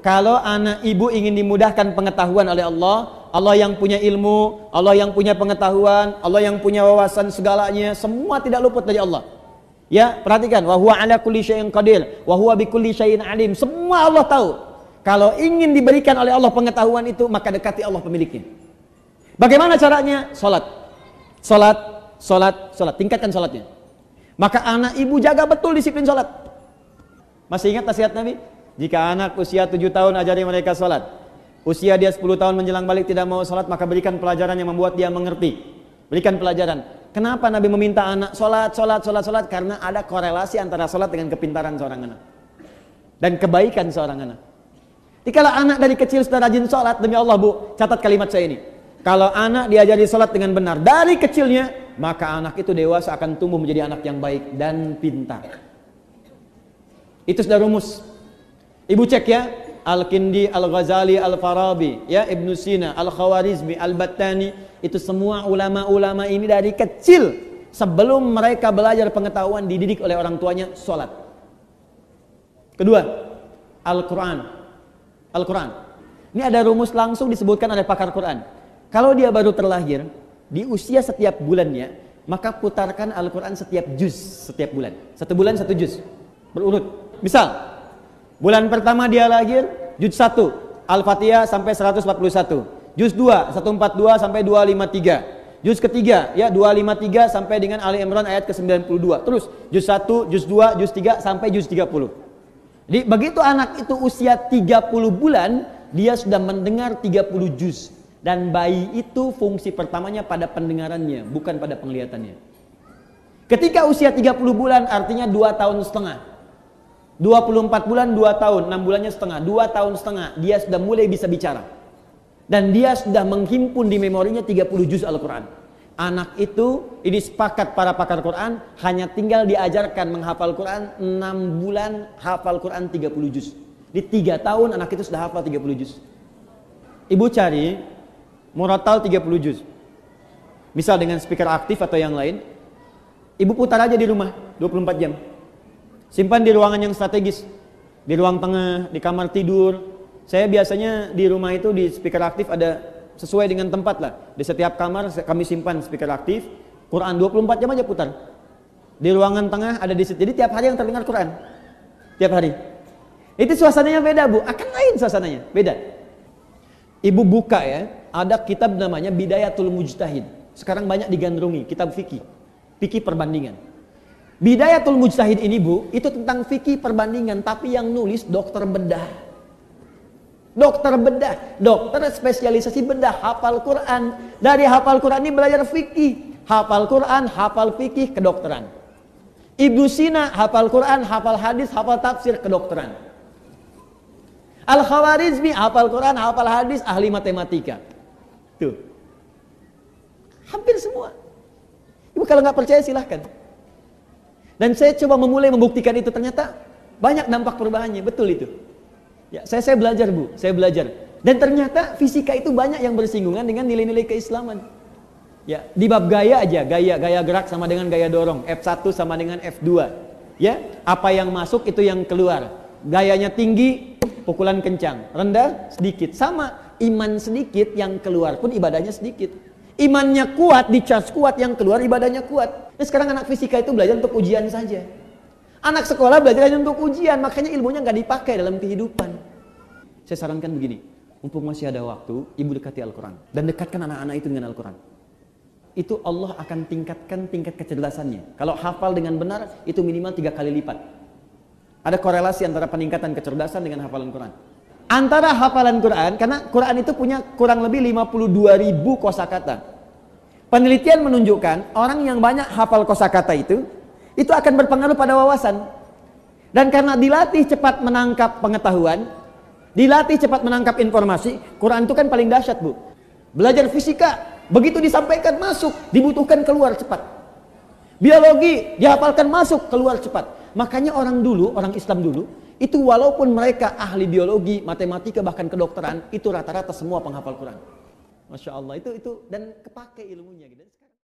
Kalau anak ibu ingin dimudahkan pengetahuan oleh Allah, Allah yang punya ilmu, Allah yang punya pengetahuan, Allah yang punya wawasan segalanya, semua tidak luput dari Allah. Ya, perhatikan, wa huwa ala kulli syai'in qadir, wa huwa bikulli syai'in alim. Semua Allah tahu. Kalau ingin diberikan oleh Allah pengetahuan itu, maka dekati Allah pemiliknya. Bagaimana caranya? Salat, tingkatkan salatnya. Maka anak ibu jaga betul disiplin salat. Masih ingat nasihat Nabi? Jika anak usia 7 tahun ajari mereka salat. Usia dia 10 tahun menjelang balik tidak mau salat, maka berikan pelajaran yang membuat dia mengerti. Berikan pelajaran. Kenapa Nabi meminta anak salat? Karena ada korelasi antara salat dengan kepintaran seorang anak dan kebaikan seorang anak. Jadi kalau anak dari kecil sudah rajin salat, demi Allah Bu, catat kalimat saya ini. Kalau anak diajari salat dengan benar dari kecilnya, maka anak itu dewasa akan tumbuh menjadi anak yang baik dan pintar. Itu sudah rumus. Ibu cek ya, Al-Kindi, Al-Ghazali, Al-Farabi, ya, Ibnu Sina, Al-Khawarizmi, Al-Battani, itu semua ulama-ulama ini dari kecil sebelum mereka belajar pengetahuan dididik oleh orang tuanya salat. Kedua, Al-Quran. Al-Quran. Ini ada rumus langsung disebutkan oleh pakar Quran. Kalau dia baru terlahir, di usia setiap bulannya, maka putarkan Al-Quran setiap juz setiap bulan. 1 bulan 1 juz. Berurut. Misal, bulan pertama dia lahir, juz 1, Al-Fatihah sampai 141. Juz 2, 142 sampai 253. Juz ketiga, ya 253 sampai dengan Ali Imran ayat ke-92. Terus, juz 1, juz 2, juz 3 sampai juz 30. Jadi, begitu anak itu usia 30 bulan, dia sudah mendengar 30 juz. Dan bayi itu fungsi pertamanya pada pendengarannya, bukan pada penglihatannya. Ketika usia 30 bulan artinya 2 tahun setengah. 24 bulan 2 tahun, 6 bulannya setengah, 2 tahun setengah dia sudah mulai bisa bicara. Dan dia sudah menghimpun di memorinya 30 juz Al-Quran. Anak itu, ini sepakat para pakar Quran, hanya tinggal diajarkan menghafal Quran 6 bulan, hafal Quran 30 juz. Di 3 tahun anak itu sudah hafal 30 juz. Ibu cari murattal 30 juz. Misal dengan speaker aktif atau yang lain, ibu putar aja di rumah 24 jam. Simpan di ruangan yang strategis, di ruang tengah, di kamar tidur. Saya biasanya di rumah itu di speaker aktif ada sesuai dengan tempat lah. Di setiap kamar kami simpan speaker aktif. Quran 24 jam aja putar. Di ruangan tengah ada di situ. Jadi tiap hari yang terdengar Quran. Tiap hari. Itu suasananya beda Bu, akan lain suasananya, beda. Ibu buka ya, ada kitab namanya Bidayatul Mujtahid. Sekarang banyak digandrungi, kitab fikih. Fikih perbandingan. Bidayatul Mujtahid ini Bu, itu tentang fikih perbandingan, tapi yang nulis dokter bedah. Dokter bedah, dokter spesialisasi bedah, hafal Quran. Dari hafal Quran ini belajar fikih. Hafal Quran, hafal fikih, kedokteran. Ibnu Sina, hafal Quran, hafal hadis, hafal tafsir, kedokteran. Al-Khawarizmi, hafal Quran, hafal hadis, ahli matematika. Tuh. Hampir semua. Ibu kalau nggak percaya silahkan. Dan saya coba memulai membuktikan itu, ternyata banyak dampak perubahannya, betul itu. Ya, saya belajar Bu, saya belajar. Dan ternyata fisika itu banyak yang bersinggungan dengan nilai-nilai keislaman. Ya, di bab gaya aja, gaya gerak sama dengan gaya dorong, F1 sama dengan F2. Ya, apa yang masuk itu yang keluar. Gayanya tinggi, pukulan kencang, rendah sedikit. Sama, iman sedikit yang keluar pun ibadahnya sedikit. Imannya kuat, dicas kuat, yang keluar ibadahnya kuat. Nah, sekarang anak fisika itu belajar untuk ujian saja. Anak sekolah belajar hanya untuk ujian, makanya ilmunya nggak dipakai dalam kehidupan. Saya sarankan begini, mumpung masih ada waktu, ibu dekati Al-Quran. Dan dekatkan anak-anak itu dengan Al-Quran. Itu Allah akan tingkatkan tingkat kecerdasannya. Kalau hafal dengan benar, itu minimal 3 kali lipat. Ada korelasi antara peningkatan kecerdasan dengan hafalan Quran. Antara hafalan Quran, karena Quran itu punya kurang lebih 52.000 kosakata. Penelitian menunjukkan orang yang banyak hafal kosakata itu akan berpengaruh pada wawasan. Dan karena dilatih cepat menangkap pengetahuan, dilatih cepat menangkap informasi, Quran itu kan paling dahsyat Bu. Belajar fisika, begitu disampaikan masuk, dibutuhkan keluar cepat. Biologi, dihafalkan masuk, keluar cepat. Makanya orang Islam dulu, itu walaupun mereka ahli biologi, matematika, bahkan kedokteran, itu rata-rata semua penghafal Quran. Masya Allah, itu dan kepake ilmunya gitu.